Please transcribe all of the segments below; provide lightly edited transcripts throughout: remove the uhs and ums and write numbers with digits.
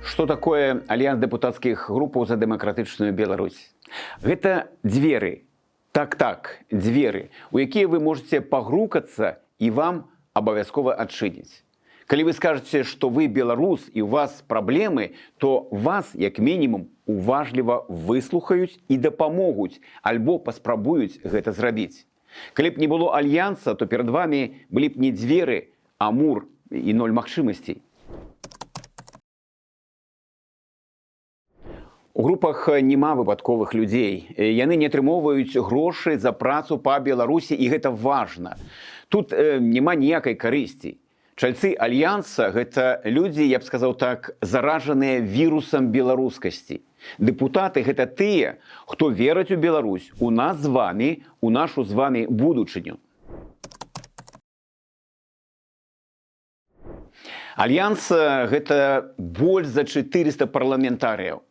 Што такое альянс дэпутацкіх групаў за дэмакратычную Беларусь? Гэта дзверы, так, дзверы, у якія вы можаце пагрукацца і вам абавязкова адчыняць. Калі вы скажаце, што вы беларус і ў вас праблемы, то вас, як мінімум, уважліва выслухаюць і дапамогуць, альбо паспрабуюць гэта зрабіць. Калі б не было альянса, то перад вамі былі б не дзверы, а мур і ноль магчымасцей. У групах няма выпадковых людзей. Яны не атрымоўваюць грошы за працу па Беларусі, і гэта важна. Тут няма ніякай карысці. Чальцы альянса – гэта людзі, я б сказаў так, заражаныя вірусам беларускасці. Дэпутаты – гэта тыя, хто вераць у Беларусь, у нас з вамі, у нашу з вамі будучыню. Альянс – гэта больш за 400 парламентарыяў.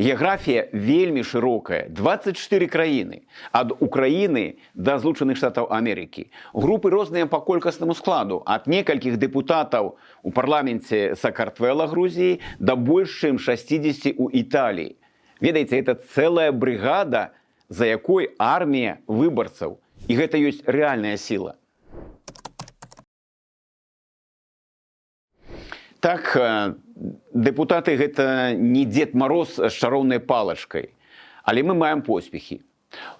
Геаграфія вельмі шырокая, 24 краіны, ад Украіны да Злучаных Штатаў Амерыкі. Групы розныя па колькаснаму складу, ад некалькіх дэпутатаў у парламенце Сакартвэла Грузіі да больш чым 60 у Італіі. Ведаеце, гэта цэлая брыгада, за якой армія выбарцаў. І гэта ёсць рэальная сіла. Так, дэпутаты – гэта не Дед Мороз з чароўнай палачкай, але мы маем поспехі.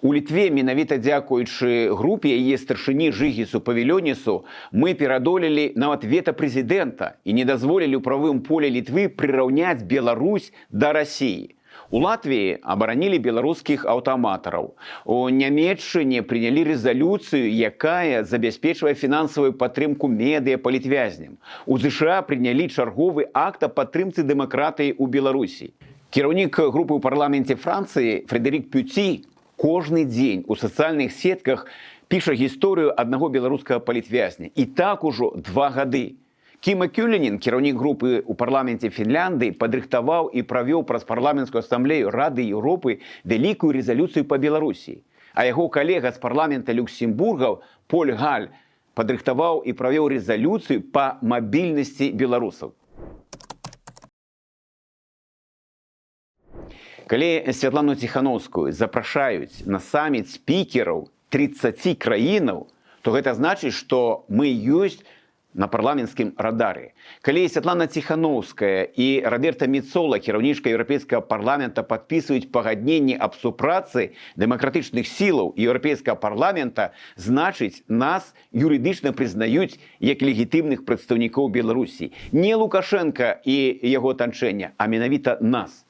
У Літве, менавіта дзякуючы групе яе старшыні Жыгісу Павілёнісу, мы перадолелі нават вета прэзідэнта і не дазволілі ў правым поле Літвы прыраўняць Беларусь да Расіі. У Латвіі абаранілі беларускіх аўтаматараў. У Нямецчыне прынялі рэзалюцыю, якая забяспечвае фінансавую падтрымку медыа палітвязням. У ЗША прынялі чарговы акт аб падтрымцы дэмакратыі ў Беларусі. Кіраўнік групы ў парламенце Францыі Фрэдэрік Пюці кожны дзень у сацыяльных сетках піша гісторыю аднаго беларускага палітвязня. І так ужо 2 гады. Кіма Кюленін, кіраўнік групы ў парламенце Фінляндыі, падрыхтаваў і правёў праз парламенцкую асамблею Рады Еўропы вялікую рэзалюцыю па Беларусі. А яго калега з парламента Люксембургаў Поль Галь падрыхтаваў і правёў рэзалюцыю па мабільнасці беларусаў. Калі Святлану Ціхановскую запрашаюць на саміт спікераў 30 краінаў, то гэта значыць, што мы ёсць на парламенцкім радары. Калі Святлана Ціхановская і Роберта Мецола, кіраўнічка Еўрапейскага парламента, падпісваюць пагадненні аб супрацы дэмакратычных сілаў Еўрапейскага парламента, значыць, нас юрыдычна прызнаюць як легітымных прадстаўнікоў Беларусі. Не Лукашенка і яго атачэння, а менавіта нас.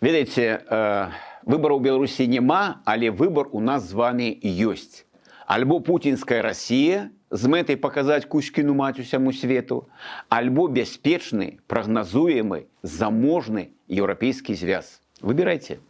Ведаеце, выбараў у Беларусі няма, але выбар у нас з вамі ёсць. Альбо пуцінская Расія з мэтай паказаць Кузькіну маць усяму свету, альбо бяспечны, прагназуемы, заможны еўрапейскі звяз. Выбірайце.